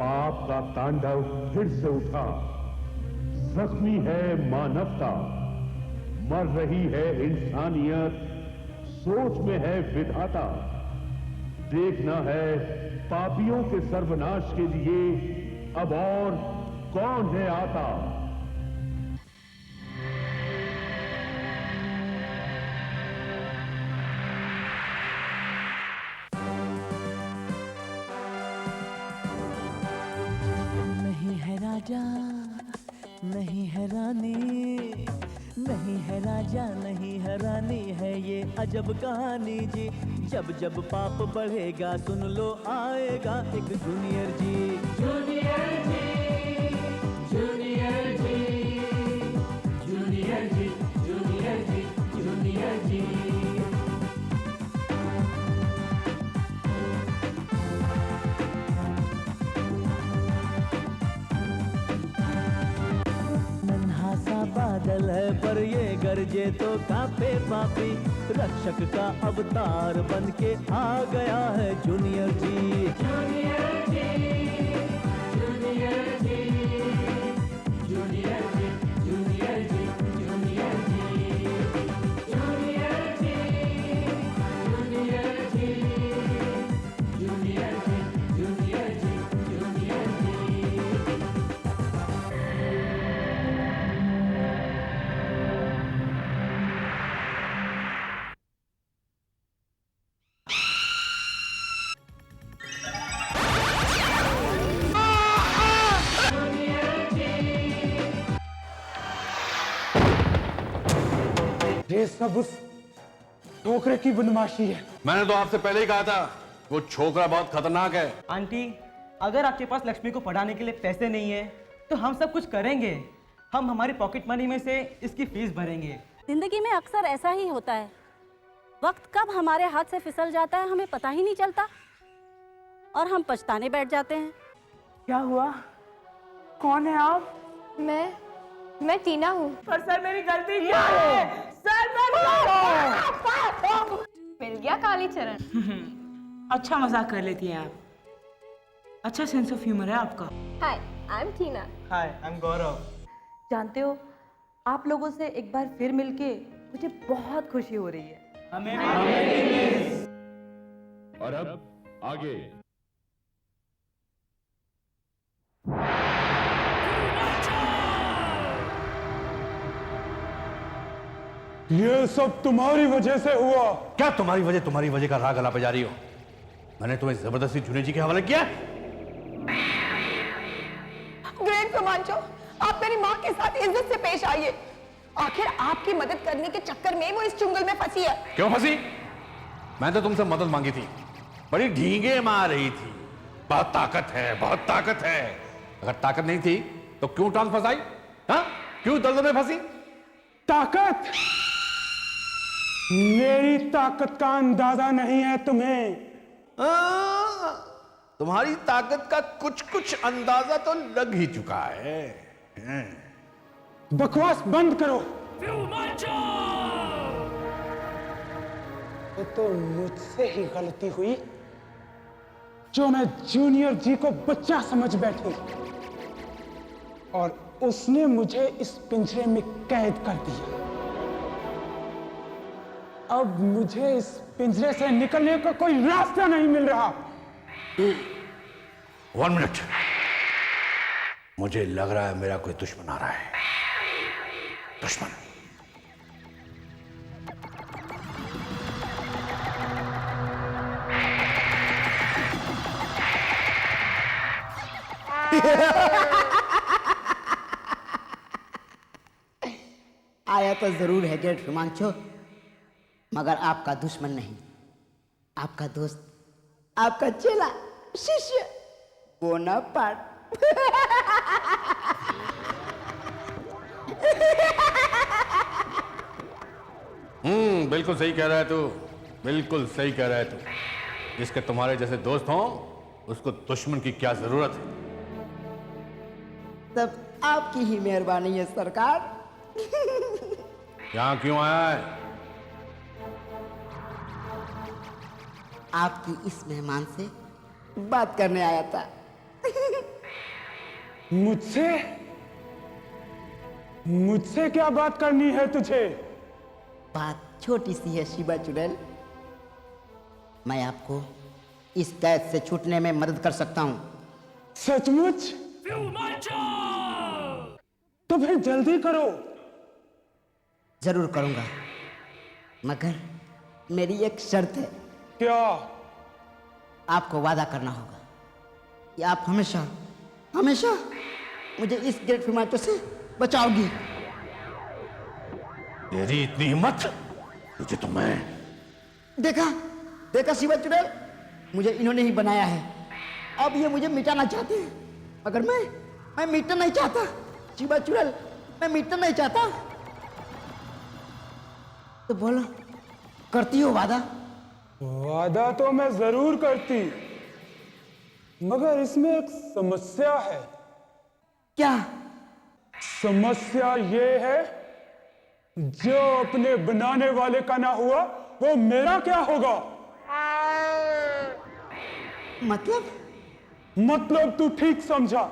पाप का तांडव फिर से उठा। जख्मी है मानवता, मर रही है इंसानियत, सोच में है विधाता। देखना है पापियों के सर्वनाश के लिए अब और कौन है आता। नहीं है राजा, नहीं है रानी, नहीं है राजा, नहीं है रानी, है ये अजब कहानी जी। जब जब पाप बढ़ेगा सुन लो आएगा एक जूनियर जी। जूनियर जी, जूनियर जी, जूनियर जी, जूनियर जी, जूनियर जी। नन्हा सा बादल है पर ये गरजे तो कांपे पापी। रक्षक का अवतार बन के आ गया है जूनियर जी। जूनियर जी, जूनियर जी, जूनियर जी, जूनियर जी, जूनियर जी, जूनियर जी, जूनियर जी, जूनियर जी, जूनियर जी, जूनियर जी। ये सब उस छोकरे की बदमाशी है। मैंने तो आपसे पहले ही कहा था वो छोकरा बहुत खतरनाक है। आंटी, अगर आपके पास लक्ष्मी को पढ़ाने के लिए पैसे नहीं है तो हम सब कुछ करेंगे। हम हमारी पॉकेट मनी में से इसकी फीस भरेंगे। जिंदगी में अक्सर ऐसा ही होता है, वक्त कब हमारे हाथ से फिसल जाता है हमें पता ही नहीं चलता और हम पछताने बैठ जाते हैं। क्या हुआ? कौन है आप? मैं टीना हूँ। पर सर मेरी गलती क्या है? सर मिल गया काली चरण। अच्छा मजाक कर लेती हैं आप। अच्छा सेंस ऑफ ह्यूमर है आपका। Hi, I am Tina. Hi, I am Gaurav. जानते हो, आप लोगों से एक बार फिर मिलके मुझे बहुत खुशी हो रही है। हमें और अब आगे। ये सब तुम्हारी वजह से हुआ। क्या तुम्हारी वजह का राग अला पे जा रही हो? मैंने तुम्हें जबरदस्ती जूनियर जी के हवाले किया? ग्रेट रोमांचो, आप मेरी माँ के साथ इज्जत से पेश आइए। आखिर आपकी मदद करने के चक्कर में वो इस चुंगल में फंसी है। क्यों फंसी? मैं तो तुमसे मदद मांगी थी, बड़ी ढींगे मार रही थी। बहुत ताकत है, बहुत ताकत है। अगर ताकत नहीं थी तो क्यों टांग फंसाई? हाँ, क्यों दलदल में फंसी? ताकत? मेरी ताकत का अंदाजा नहीं है तुम्हें। तुम्हारी ताकत का कुछ कुछ अंदाजा तो लग ही चुका है। बकवास बंद करो। तो मुझसे ही गलती हुई जो मैं जूनियर जी को बच्चा समझ बैठी और उसने मुझे इस पिंजरे में कैद कर दिया। अब मुझे इस पिंजरे से निकलने का कोई रास्ता नहीं मिल रहा। 1 मिनट, मुझे लग रहा है मेरा कोई दुश्मन आ रहा है। दुश्मन? आया तो जरूर है ग्रेट रोमांचो, मगर आपका दुश्मन नहीं, आपका दोस्त, आपका चेला, शिष्य बोनापार्ट। बिल्कुल सही कह रहा है तू, बिल्कुल सही कह रहा है तू। जिसके तुम्हारे जैसे दोस्त हों उसको दुश्मन की क्या जरूरत है? तब आपकी ही मेहरबानी है सरकार। यहां क्यों आया है? आपकी इस मेहमान से बात करने आया था। मुझसे मुझसे क्या बात करनी है तुझे? बात छोटी सी है शिवा चुड़ैल। मैं आपको इस कैद से छूटने में मदद कर सकता हूं। सचमुच? तो फिर जल्दी करो। जरूर करूंगा, मगर मेरी एक शर्त है। क्या? आपको वादा करना होगा कि आप हमेशा हमेशा मुझे इस ग्रेट फिमाचो से बचाओगी। तेरी इतनी हिम्मत? तुझे तो मैं देखा देखा शिवा चुड़ैल, मुझे इन्होंने ही बनाया है। अब ये मुझे मिटाना चाहते हैं, मगर मैं मिटना नहीं चाहता। शिवा चुड़ैल, मैं मिटना नहीं चाहता। तो बोलो, करती हो वादा? वादा तो मैं जरूर करती, मगर इसमें एक समस्या है। क्या समस्या ये है, जो अपने बनाने वाले का ना हुआ वो मेरा क्या होगा? मतलब तू ठीक समझा।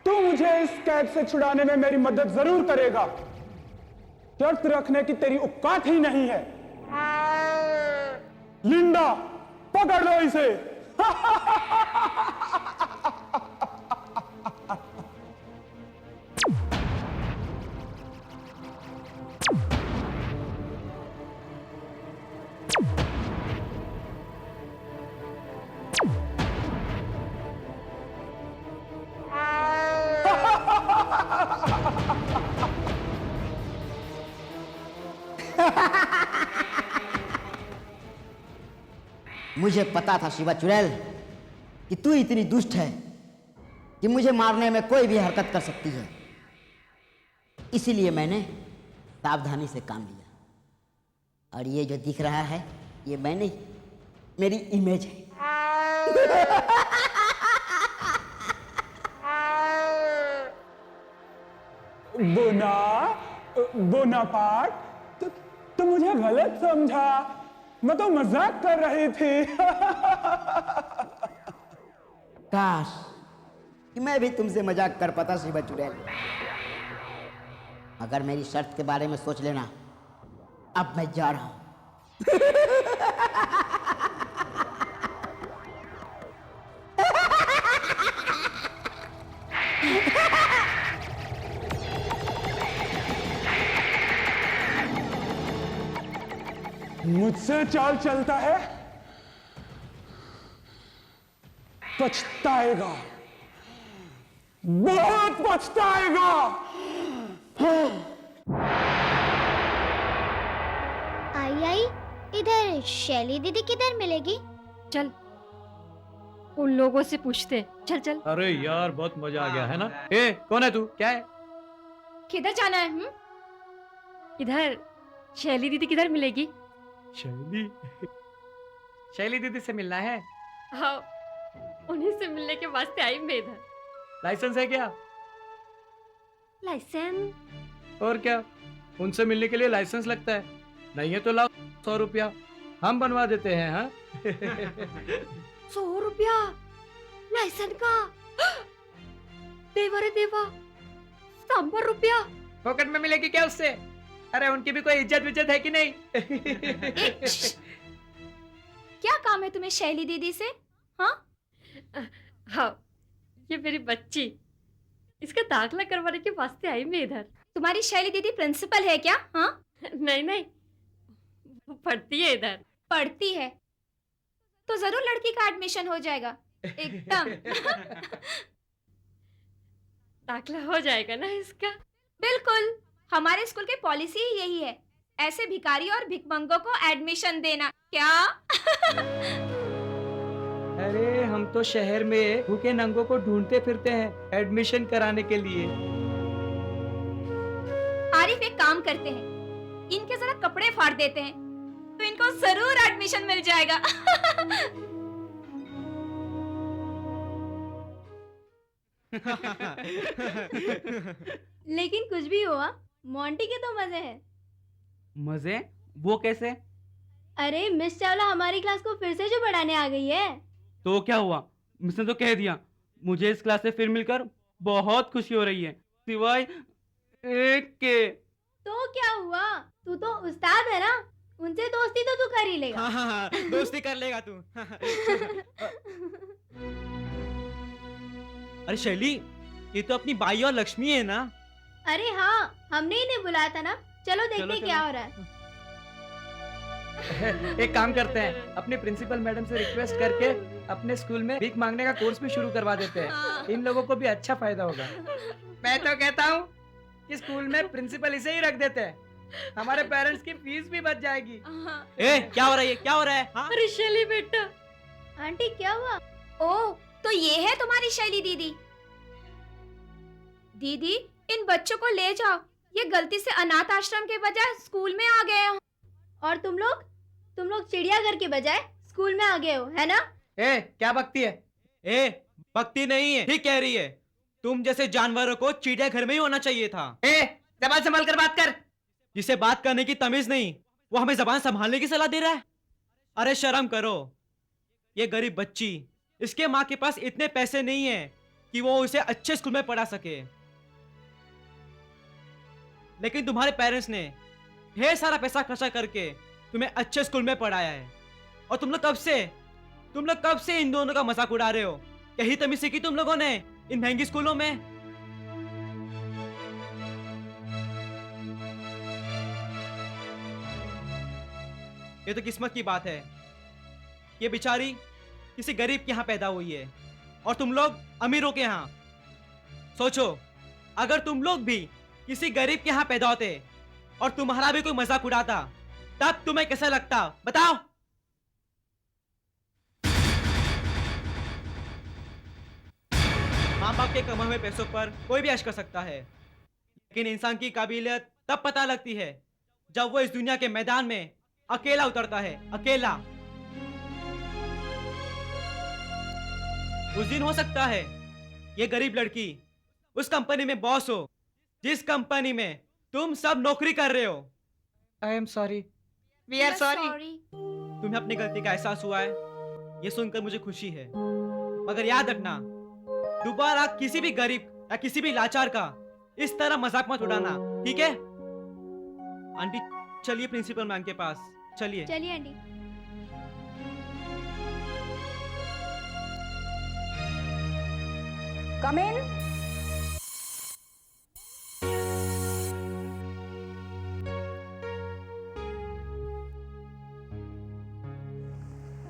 तू मुझे इस कैद से छुड़ाने में मेरी मदद जरूर करेगा। शर्त रखने की तेरी औकात ही नहीं है। लिंडा, पकड़ लो इसे। मुझे पता था शिवा चुड़ैल कि तू इतनी दुष्ट है कि मुझे मारने में कोई भी हरकत कर सकती है। इसीलिए मैंने सावधानी से काम लिया। और ये जो दिख रहा है, ये मैं नहीं, मेरी इमेज है। बोनापार्ट, तो मुझे गलत समझा। मैं तो मजाक कर रही थी। काश कि मैं भी तुमसे मजाक कर पाता शिवा चुड़ैल, मगर मेरी शर्त के बारे में सोच लेना। अब मैं जा रहा हूं। मुझसे चाल चलता है, पछताएगा, बहुत पछताएगा। आई इधर शैली दीदी किधर मिलेगी? चल उन लोगों से पूछते। चल चल। अरे यार, बहुत मजा आ गया है ना। ए, कौन है तू? क्या है? किधर जाना है? इधर शैली दीदी किधर मिलेगी? शैली दीदी से मिलना है? हाँ, उन्हीं से मिलने के वास्ते आई मैं इधर। लाइसेंस है क्या? लाइसेंस? और क्या, उनसे मिलने के लिए लाइसेंस लगता है। नहीं है तो लाओ 100 रुपया, हम बनवा देते हैं। हाँ 100 रुपया लाइसेंस का? देवा रे देवा, 100 रुपया पॉकेट में मिलेगी क्या उससे? अरे उनकी भी कोई इज्जत विज्जत है कि नहीं? क्या काम है तुम्हें शैली दीदी से? हाँ, ये मेरी बच्ची, इसका दाखला करवाने के वास्ते आई मैं इधर। तुम्हारी शैली दीदी प्रिंसिपल है क्या? हाँ नहीं नहीं, वो पढ़ती है इधर। पढ़ती है तो जरूर लड़की का एडमिशन हो जाएगा एकदम। दाखला हो जाएगा ना इसका? बिल्कुल, हमारे स्कूल की पॉलिसी ही यही है, ऐसे भिखारी और भिखमंगों को एडमिशन देना। क्या? अरे हम तो शहर में भूखे नंगों को ढूंढते फिरते हैं एडमिशन कराने के लिए। आरिफ एक काम करते हैं, इनके जरा कपड़े फाड़ देते हैं तो इनको जरूर एडमिशन मिल जाएगा। लेकिन कुछ भी हुआ, मोंटी के तो मजे हैं। मजे? वो कैसे? अरे मिस चावला हमारी क्लास को फिर से जो पढ़ाने आ गई है। तो क्या हुआ? मिस ने तो कह दिया मुझे इस क्लास से फिर मिलकर बहुत खुशी हो रही है, सिवाय एक के। तो क्या हुआ, तू तो उस्ताद है ना, उनसे दोस्ती तो तू कर ही लेगा। हाँ, दोस्ती कर लेगा तू। अरे शैली, ये तो अपनी बाई और लक्ष्मी है ना? अरे हाँ, हमने इन्हें बुलाया था ना। चलो देखते क्या हो रहा है। एक काम करते हैं, अपने प्रिंसिपल मैडम से रिक्वेस्ट करके अपने स्कूल में भीख मांगने का कोर्स भी शुरू करवा देते हैं। इन लोगों को भी अच्छा फायदा होगा। मैं तो कहता हूँ कि स्कूल में प्रिंसिपल इसे ही रख देते हैं, हमारे पेरेंट्स की फीस भी बच जाएगी। क्या हो रहा है, क्या हो रहा है? हाँ? अरे शैली बेटा। आंटी क्या हुआ? ओह, तो ये है तुम्हारी शैली दीदी। दीदी, इन बच्चों को ले जाओ, ये गलती से अनाथ आश्रम के बजाय स्कूल में आ गए हो। और तुम लोग चिड़ियाघर के बजाय स्कूल में आ गए हो, है ना? क्या बकती है? बकती नहीं है, ठीक कह रही है। तुम जैसे जानवरों को चिड़ियाघर में ही होना चाहिए था। जबान संभाल कर बात कर। जिसे बात करने की तमीज नहीं, वो हमें जबान संभालने की सलाह दे रहा है। अरे शर्म करो। ये गरीब बच्ची, इसके माँ के पास इतने पैसे नहीं है कि वो उसे अच्छे स्कूल में पढ़ा सके, लेकिन तुम्हारे पेरेंट्स ने ढेर सारा पैसा खर्चा करके तुम्हें अच्छे स्कूल में पढ़ाया है। और तुम लोग कब से इन दोनों का मजाक उड़ा रहे हो? यही तमीज सीखी तुम लोगों ने इन महंगी स्कूलों में? ये तो किस्मत की बात है। ये बेचारी किसी गरीब के यहाँ पैदा हुई है और तुम लोग अमीरों के यहाँ। सोचो, अगर तुम लोग भी किसी गरीब के यहाँ पैदा होते और तुम्हारा भी कोई मजाक उड़ाता, तब तुम्हें कैसा लगता, बताओ? माँ बाप के कमाए हुए पैसों पर कोई भी ऐश कर सकता है, लेकिन इंसान की काबिलियत तब पता लगती है जब वो इस दुनिया के मैदान में अकेला उतरता है, अकेला। उस दिन हो सकता है ये गरीब लड़की उस कंपनी में बॉस हो जिस कंपनी में तुम सब नौकरी कर रहे हो। I am sorry. We are sorry. तुम्हें अपनी गलती का एहसास हुआ है, ये सुनकर मुझे खुशी है। मगर याद रखना, दोबारा किसी भी गरीब या किसी भी लाचार का इस तरह मजाक मत उड़ाना, ठीक है? आंटी चलिए प्रिंसिपल मैम के पास, चलिए। चलिए aunty. Come in.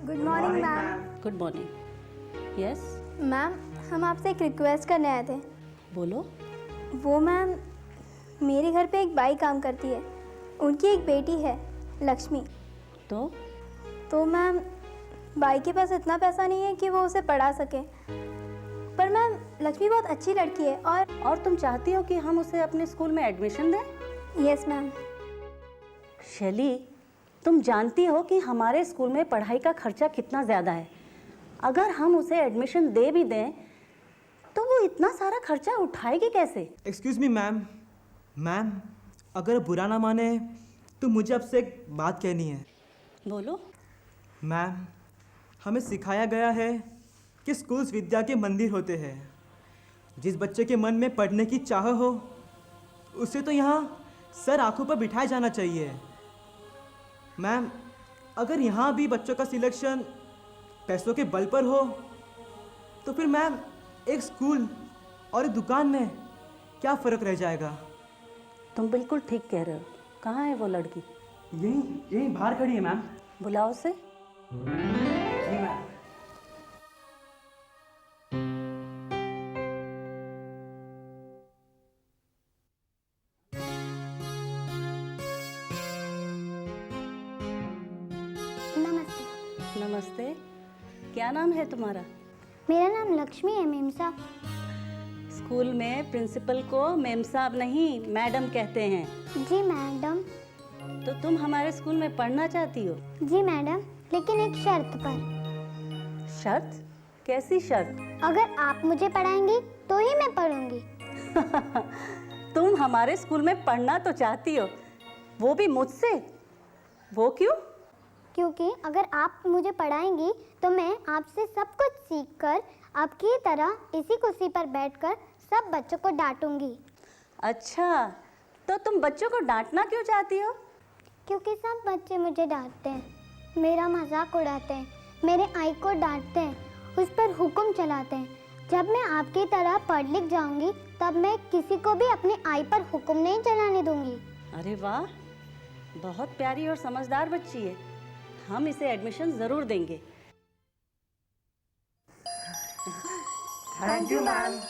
Good morning ma'am. Good morning. Yes ma'am, हम आपसे एक रिक्वेस्ट करने आए थे। बोलो। वो मैम, मेरे घर पे एक बाई काम करती है, उनकी एक बेटी है लक्ष्मी। तो मैम, बाई के पास इतना पैसा नहीं है कि वो उसे पढ़ा सके, पर मैम लक्ष्मी बहुत अच्छी लड़की है। और तुम चाहती हो कि हम उसे अपने स्कूल में एडमिशन दें? Yes ma'am. शैली, तुम जानती हो कि हमारे स्कूल में पढ़ाई का खर्चा कितना ज़्यादा है। अगर हम उसे एडमिशन दे भी दें तो वो इतना सारा खर्चा उठाएगी कैसे? एक्सक्यूज मी मैम, अगर बुरा ना माने तो मुझे आपसे एक बात कहनी है। बोलो। मैम, हमें सिखाया गया है कि स्कूल्स विद्या के मंदिर होते हैं। जिस बच्चे के मन में पढ़ने की चाह हो उसे तो यहाँ सर आंखों पर बिठाया जाना चाहिए। मैम, अगर यहाँ भी बच्चों का सिलेक्शन पैसों के बल पर हो तो फिर मैम एक स्कूल और एक दुकान में क्या फ़र्क रह जाएगा? तुम बिल्कुल ठीक कह रहे हो। कहाँ है वो लड़की? यही बाहर खड़ी है मैम। बुलाओ उसे। जी मैम। नमस्ते। नमस्ते। क्या नाम है तुम्हारा? मेरा नाम लक्ष्मी है मेम साहब। स्कूल में प्रिंसिपल को मेम साहब नहीं, मैडम कहते हैं। जी मैडम। तो तुम हमारे स्कूल में पढ़ना चाहती हो? जी मैडम, लेकिन एक शर्त पर। शर्त? कैसी शर्त? अगर आप मुझे पढ़ाएंगी तो ही मैं पढ़ूंगी। तुम हमारे स्कूल में पढ़ना तो चाहती हो, वो भी मुझसे? वो क्यों? क्योंकि अगर आप मुझे पढ़ाएंगी तो मैं आपसे सब कुछ सीखकर आपकी तरह इसी कुर्सी पर बैठकर सब बच्चों को डांटूंगी। अच्छा, तो तुम बच्चों को डांटना क्यों चाहती हो? क्योंकि सब बच्चे मुझे डांटते हैं, मेरा मजाक उड़ाते हैं, मेरे आई को डांटते हैं, उस पर हुक्म चलाते हैं। जब मैं आपकी तरह पढ़ लिख जाऊंगी तब मैं किसी को भी अपने आई पर हुक्म नहीं चलाने दूंगी। अरे वाह, बहुत प्यारी और समझदार बच्ची है। हम इसे एडमिशन जरूर देंगे। Thank you ma'am.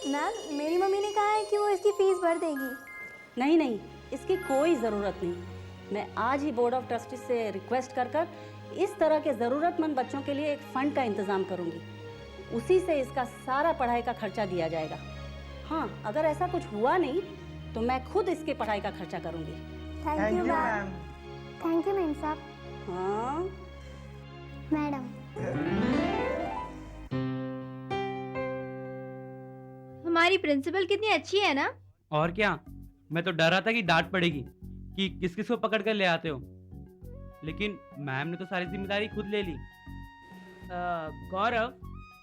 मैम, मेरी मम्मी ने कहा है कि वो इसकी फीस भर देगी। नहीं नहीं, इसकी कोई ज़रूरत नहीं। मैं आज ही बोर्ड ऑफ ट्रस्टी से रिक्वेस्ट कर इस तरह के ज़रूरतमंद बच्चों के लिए एक फ़ंड का इंतज़ाम करूंगी। उसी से इसका सारा पढ़ाई का खर्चा दिया जाएगा। हाँ, अगर ऐसा कुछ हुआ नहीं तो मैं खुद इसके पढ़ाई का खर्चा करूंगी। Thank you ma'am. Thank you ma'am साहब। हाँ मैडम। हमारी प्रिंसिपल कितनी अच्छी है ना। और क्या, मैं तो डर रहा था कि डांट पड़ेगी कि किस किस को पकड़ कर ले आते हो, लेकिन मैम ने तो सारी जिम्मेदारी खुद ले ली। गौरव,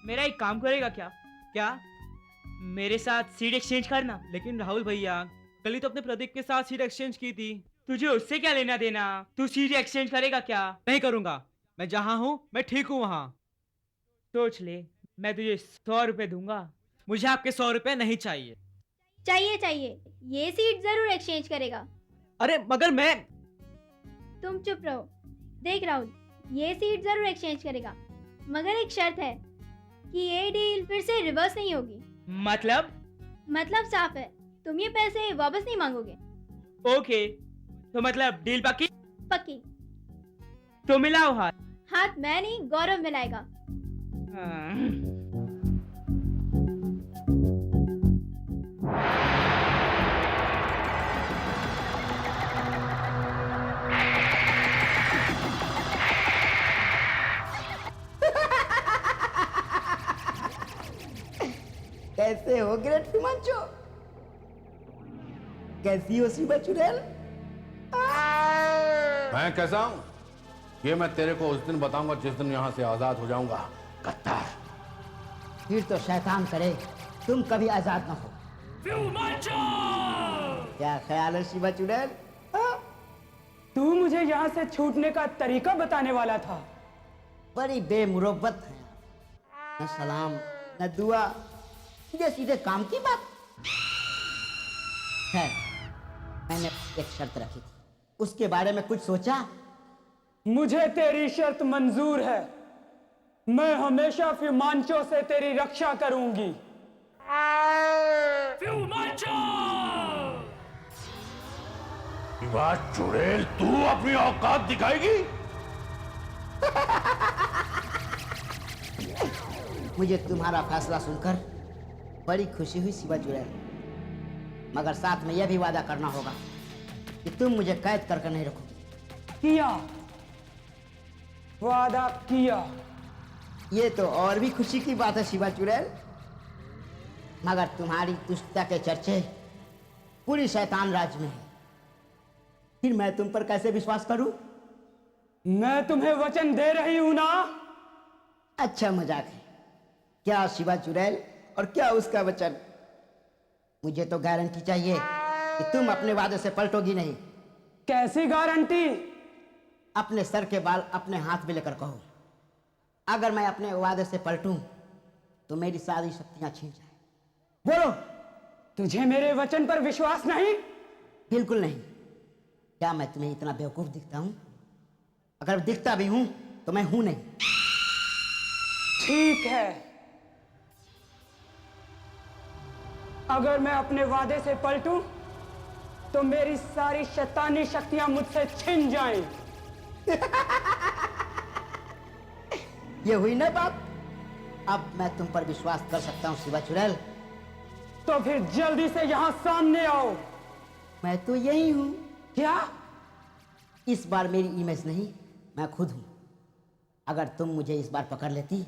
मेरा एक काम करेगा क्या? क्या मेरे साथ सीट एक्सचेंज करना? लेकिन राहुल भैया, कल ही तो अपने प्रदीप के साथ सीट एक्सचेंज की थी, तुझे उससे क्या लेना देना? तू सीट एक्सचेंज करेगा क्या? नहीं करूंगा, मैं जहां हूं मैं ठीक हूं वहां। सोच ले, मैं तुझे 100 रुपए दूंगा। मुझे आपके 100 रुपए नहीं चाहिए। चाहिए, ये सीट जरूर एक्सचेंज करेगा। अरे मगर मैं। तुम चुप रहो। देख राहुल, ये सीट जरूर एक्सचेंज करेगा, मगर एक शर्त है कि ये डील फिर से रिवर्स नहीं होगी। मतलब साफ है, तुम ये पैसे वापस नहीं मांगोगे। ओके, तो मतलब डील पक्की? तो मिलाओ हाथ मैं नहीं, गौरव मिलाएगा। कैसे हो ग्रेट हिमांशु? कैसी हो शिवा चुड़ैल? मैं कैसा हूं ये मैं तेरे को उस दिन बताऊंगा जिस दिन यहां से आजाद हो जाऊंगा। गद्दार। फिर तो शैतान करे तुम कभी आजाद ना हो। क्या ख्याल है शिवा चुड़ैल? तू मुझे यहाँ से छूटने का तरीका बताने वाला था। बड़ी बेमुरब्बत है, न सलाम न दुआ, सीधे सीधे काम की बात है। मैंने एक शर्त रखी थी, उसके बारे में कुछ सोचा? मुझे तेरी शर्त मंजूर है। मैं हमेशा फ्यूमांचो से तेरी रक्षा करूंगी। शिवा चुड़ैल, तू अपनी औकात दिखाएगी? मुझे तुम्हारा फैसला सुनकर बड़ी खुशी हुई शिवा चुड़ैल, मगर साथ में यह भी वादा करना होगा कि तुम मुझे कैद करके नहीं रखोगे। किया, वादा किया। ये तो और भी खुशी की बात है शिवा चुड़ैल, मगर तुम्हारी दुष्टता के चर्चे पूरी शैतान राज में है। फिर मैं तुम पर कैसे विश्वास करूं? मैं तुम्हें वचन दे रही हूं ना। अच्छा मजाक है क्या शिवा चुड़ैल? और क्या उसका वचन? मुझे तो गारंटी चाहिए कि तुम अपने वादे से पलटोगी नहीं। कैसी गारंटी? अपने सर के बाल अपने हाथ में लेकर कहो, अगर मैं अपने वादे से पलटूं तो मेरी सारी शक्तियां छिन जाए। बोलो, तुझे मेरे वचन पर विश्वास नहीं? बिल्कुल नहीं। क्या मैं तुम्हें इतना बेवकूफ दिखता हूं? अगर दिखता भी हूं तो मैं हूं नहीं। ठीक है, अगर मैं अपने वादे से पलटूं तो मेरी सारी शैतानी शक्तियां मुझसे छिन जाएं। ये हुई ना बात? अब मैं तुम पर विश्वास कर सकता हूं शिवा चुड़ैल। तो फिर जल्दी से यहां सामने आओ। मैं तो यही हूं। क्या? इस बार मेरी इमेज नहीं, मैं खुद हूं। अगर तुम मुझे इस बार पकड़ लेती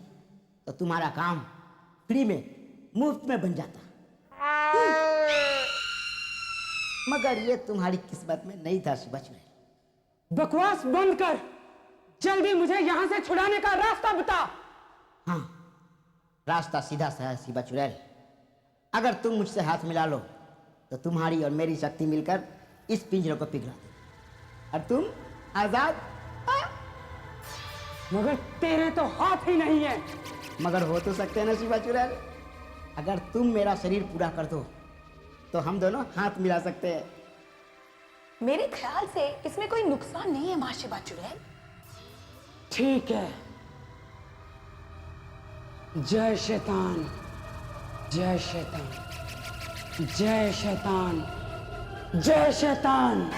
तो तुम्हारा काम फ्री में, मुफ्त में बन जाता। मगर ये तुम्हारी किस्मत में नहीं था शिवा चुड़ैल। बकवास बंद कर, जल्दी मुझे यहां से छुड़ाने का रास्ता बता। हाँ, रास्ता सीधा सा है शिवा चुड़ैल। अगर तुम मुझसे हाथ मिला लो तो तुम्हारी और मेरी शक्ति मिलकर इस पिंजरे को पिघला दे और तुम आजाद। मगर तेरे तो हाथ ही नहीं है। मगर हो तो सकते हैं ना शिवा चुड़ैल। अगर तुम मेरा शरीर पूरा कर दो तो हम दोनों हाथ मिला सकते हैं। मेरे ख्याल से इसमें कोई नुकसान नहीं है माँ शिवा चुड़ैल। ठीक है। जय शैतान, जय शैतान, जय शैतान, जय शैतान।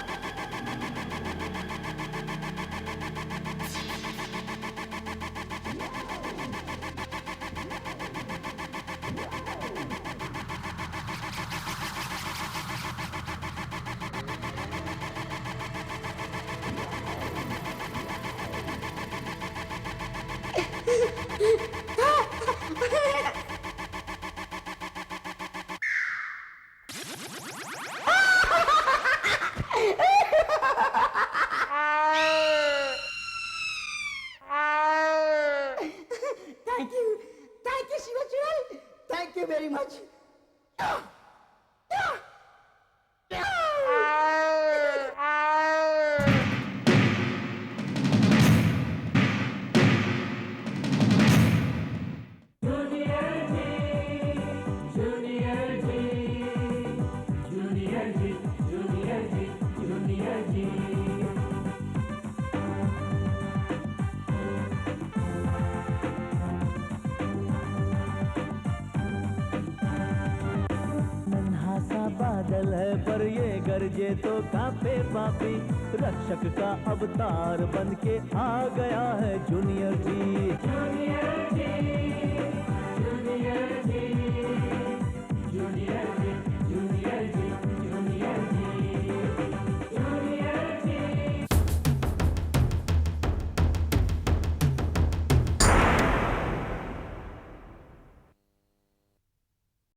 Thank you, Shiva Churel. Thank you very much. बादल है पर ये गरजे तो कांपे पापी, रक्षक का अवतार बन के आ गया है जूनियर जी।